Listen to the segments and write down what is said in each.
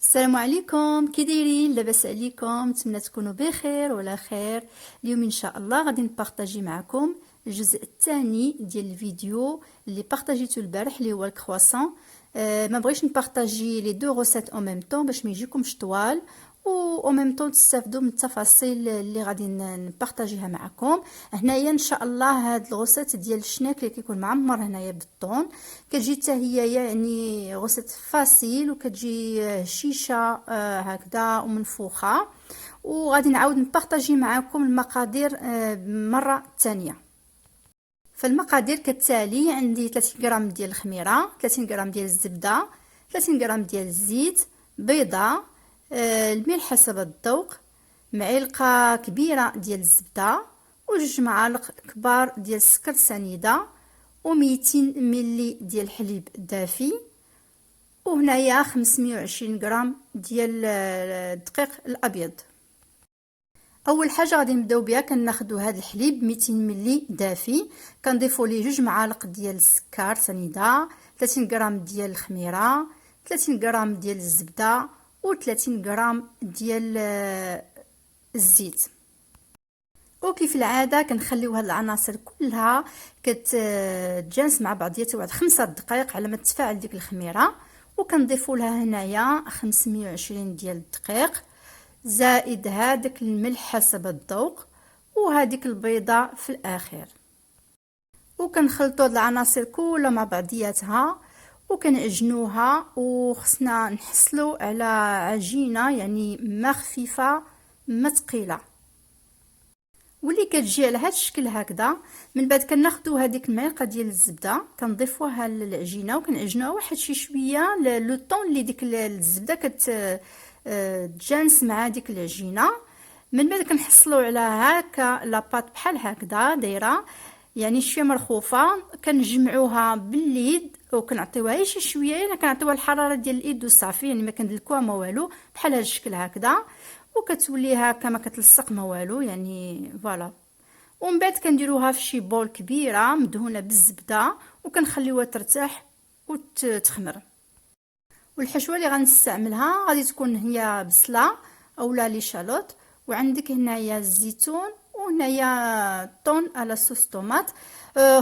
السلام عليكم، كي دايرين؟ لاباس عليكم؟ نتمنى تكونوا بخير ولا خير. اليوم ان شاء الله غادي نبارطاجي معكم الجزء الثاني ديال الفيديو اللي بارطاجيته البارح اللي هو الكرواسون. ما بغيتش نبارطاجي لي دو غوسيت او ميم طون باش ما يجيكمش طوال، و ميم طون تستافدوا من التفاصيل اللي غادي نبارطاجيها معكم. هنايا ان شاء الله هاد الغوسيت ديال الشناك اللي كيكون معمر هنايا بالطون، كتجي حتى هي يعني غوسيت فاسيل، وكتجي هشيشه هكذا ومنفوخه. وغادي نعاود نبارطاجي معكم المقادير مره ثانيه. فالمقادير كالتالي: عندي 30 غرام ديال الخميره، 30 غرام ديال الزبده، 30 غرام ديال الزيت، بيضه، الملح حسب الذوق، معلقه كبيره ديال الزبده، وجوج معالق كبار ديال السكر سنيده، و200 ملي ديال الحليب دافي، وهنايا 520 غرام ديال الدقيق الابيض. اول حاجه غادي نبداو بها، كناخذوا هذا الحليب 200 ملي دافي، كنضيفوا ليه جوج معالق ديال السكر سنيده، 30 غرام ديال الخميره، 30 غرام ديال الزبده، و30 غرام ديال الزيت. وكيف العاده كنخليو هاد العناصر كلها كتجانس مع بعضيها واحد 5 دقائق على ما تتفاعل ديك الخميره، وكنضيفوا لها هنايا 520 ديال الدقيق، زائد هذاك الملح حسب الذوق، وهذيك البيضه في الاخير. وكنخلطوا هاد العناصر كلها مع بعضياتها وكنعجنوها، وخصنا نحصلوا على عجينه يعني ما خفيفه ما ثقيله، واللي كتجي على هذا الشكل هكذا. من بعد كناخذوا هذيك المعلقه ديال الزبده كنضيفوها للعجينه وكنعجنوها واحد شي شويه لو طون اللي ديك الزبده تجانس مع ديك العجينه. من بعد كنحصلوا على هكا لاباط بحال هكذا دايره، يعني شويه مرخوفه، كنجمعوها باليد وكنعطيوها شي شويه، يعني كنعطيوها الحراره ديال الايد وصافي، يعني ما كندلكوها ما والو، بحال هذا الشكل هكذا، وكتولي هكا ما كتلصق ما والو يعني فوالا. ومن بعد كنديروها في شي بول كبيره مدهونه بالزبده وكنخليوها ترتاح وتخمر. والحشوه اللي غنستعملها غادي تكون هي بصله اولا لي شالوت، وعندك هنايا الزيتون، وهنايا طون على صوص طوماط.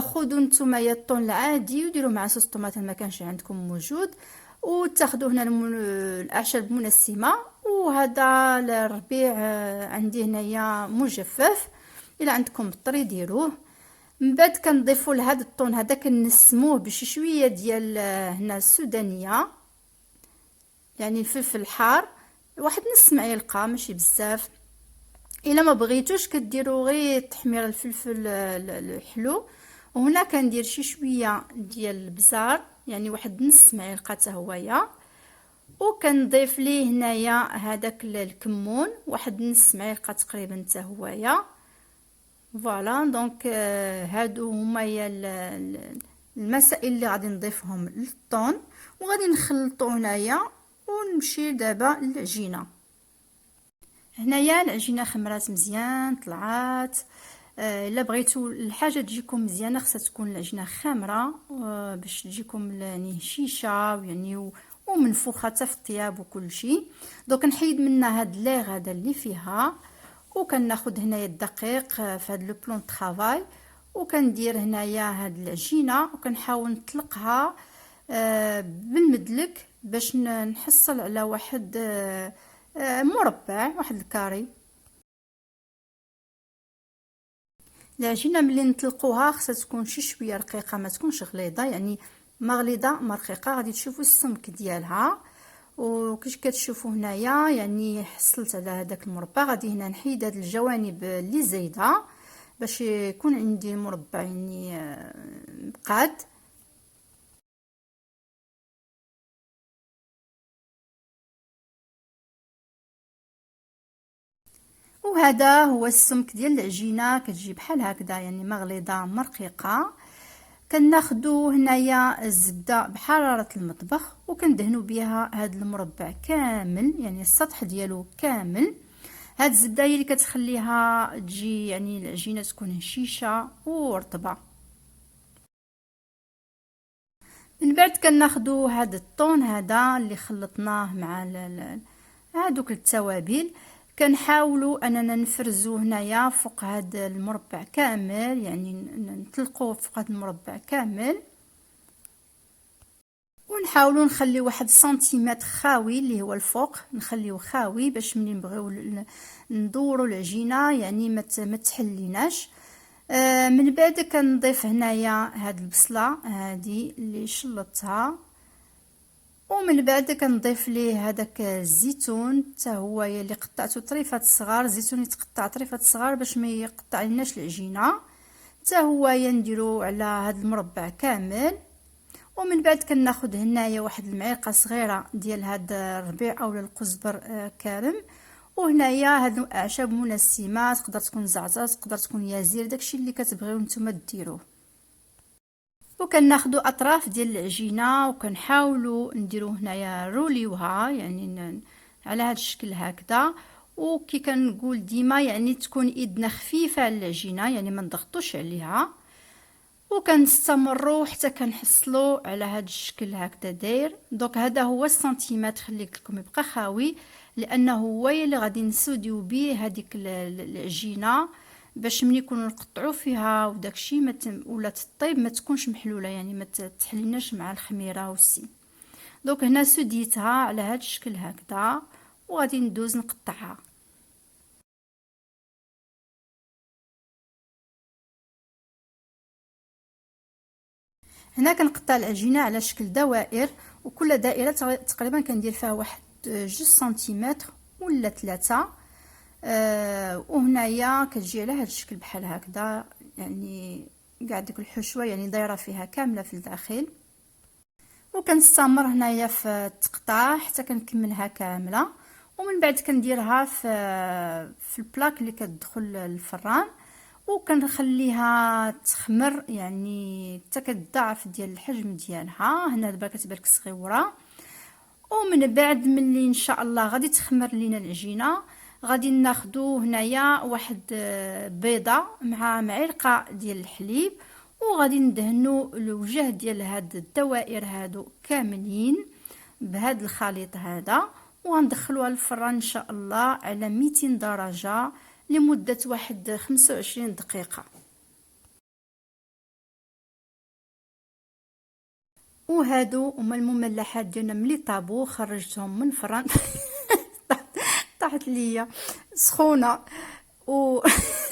خذوا نتوما يا الطون العادي وديروا مع صوص طوماط ما كانش عندكم موجود، وتاخذوا هنا الاعشاب منسمه. وهذا الربيع عندي هنايا مجفف، الا عندكم بطري ديروه. من بعد كنضيفوا لهذا الطون هذا كنسموه بشي شويه ديال هنا السودانيه، يعني الفلفل الحار، واحد نص معلقه ماشي بزاف. الا ما بغيتوش كديروا غير تحمير الفلفل الحلو. وهنا كندير شي شويه ديال البزار، يعني واحد نص معلقه حتى هويا، وكنضيف ليه هنايا هذاك الكمون واحد نص معلقه تقريبا حتى هويا. فوالا دونك هادو هما هي المسائل اللي غادي نضيفهم للطون، وغادي نخلطو هنايا ونمشي دابا للعجينه. هنايا العجينه خمرات مزيان طلعات. الا بغيتو الحاجه تجيكم مزيانه خصها تكون العجينه خامره باش تجيكم يعني هشيشه يعني ومنفوخه حتى في الطياب وكل شيء. دوك نحيد منها هاد ليغ هذا اللي فيها، وكناخذ هنايا الدقيق في هاد لو بلون طرافاي، وكندير هنايا هاد العجينه وكنحاول نطلقها بالمدلك باش نحصل على واحد مربع، واحد الكاري. العجينه ملي نطلقوها خصها تكون شي شويه رقيقه، ما تكونش غليظه، يعني ما غليظه ما رقيقه. غادي تشوفوا السمك ديالها، وكيش كتشوفوا هنايا يعني حصلت على هذاك المربع. غادي هنا نحيد هاد الجوانب اللي زايده باش يكون عندي مربع يعني قاد. وهذا هو السمك ديال العجينه، كتجي بحال هكذا يعني ما غليظه ما رقيقه. كناخدو هنايا الزبده بحراره المطبخ وكندهنوا بها هذا المربع كامل، يعني السطح ديالو كامل. هاد الزبده هي اللي كتخليها تجي يعني العجينه تكون هشيشه ورطبه. من بعد كناخدو هذا الطون هذا اللي خلطناه مع هادوك التوابل، كنحاولوا اننا نفرزوه هنايا فوق هذا المربع كامل، يعني نطلقوه فوق هذا المربع كامل، ونحاولوا نخليو واحد سنتيمتر خاوي اللي هو الفوق، نخليوه خاوي باش ملي نبغيو ندوروا العجينه يعني ما تحليناش. من بعد كنضيف هنايا هاد البصله هذه اللي شلطتها، ومن بعد كنضيف ليه هذاك الزيتون حتى هو اللي قطعته طريفات صغار، الزيتون يتقطع طريفات صغار باش ما يقطع لناش العجينه، حتى هو نديرو على هذا المربع كامل. ومن بعد كناخذ هنايا واحد المعلقه صغيره ديال هاد الربيع او القزبر كارم، وهنايا هادو اعشاب منسمه، تقدر تكون زعتر، تقدر تكون يازير، داكشي اللي كتبغيو نتوما ديروه. وكناخذوا اطراف ديال العجينه وكنحاولوا نديرو هنايا روليوها، يعني على هذا الشكل هكذا. وكي كنقول ديما يعني تكون ايدنا خفيفه على العجينه، يعني ما نضغطوش عليها، وكنستمروا حتى كنحصلوا على هذا الشكل هكذا داير. دونك هذا هو السنتيمتر، خليت لكم يبقى خاوي لانه هو اللي غادي نسوديو به هذيك العجينه باش ملي نكونوا نقطعوا فيها وداكشي ولا تطيب ما تكونش محلوله، يعني ما تحليناش مع الخميره والسي. دونك هنا سديتها على هذا الشكل هكذا، وغادي ندوز نقطعها. هنا كنقطع العجينه على شكل دوائر، وكل دائره تقريبا كندير فيها واحد 2 سنتيمتر ولا 3. وهنايا كتجي على هذا الشكل بحال هكذا، يعني كاع ديك الحشوه يعني دايره فيها كامله في الداخل. وكنستمر هنايا في التقطاع حتى كنكملها كامله، ومن بعد كنديرها في البلاك اللي كتدخل الفران، وكنخليها تخمر يعني حتى كتضاعف ديال الحجم ديالها. هنا دابا كتبان لك صغيره. ومن بعد ملي ان شاء الله غادي تخمر لينا العجينه، غادي ناخدو هنايا واحد بيضه مع معلقه ديال الحليب، وغادي ندهنو الوجه ديال هاد الدوائر هادو كاملين بهاد الخليط هذا، وغندخلوها للفران ان شاء الله على 200 درجه لمده واحد 25 دقيقه. وهادو هما المملحات ديالنا ملي طابو خرجتهم من الفران طاحت ليا سخونه و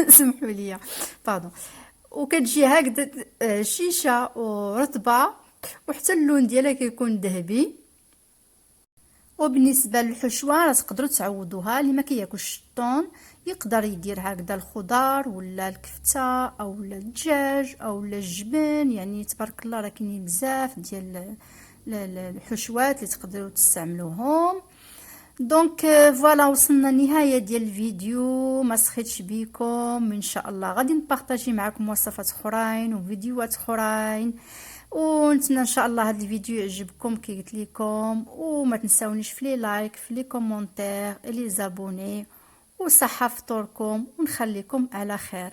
سمحوا لي باردون. وكتجي هكذا شيشه ورطبه، وحتى اللون ديالها كيكون ذهبي. وبالنسبه للحشوه راه تقدروا تعوضوها، اللي ما كياكلش الطون يقدر يدير هكذا الخضار ولا الكفته او الدجاج او الجبن، يعني تبارك الله راه كاينين بزاف ديال الحشوات اللي تقدروا تستعملوهم. دونك فوالا وصلنا لنهايه ديال الفيديو، ما سخيتش بيكم، ان شاء الله غادي نبارطاجي معكم وصفات اخرين وفيديوهات اخرين، ونتمنى ان شاء الله هذا الفيديو يعجبكم كي قلت لكم. وما تنساونيش في لي لايك، في لي كومونتير، لي زابوني، وصحه فطوركم ونخليكم على خير.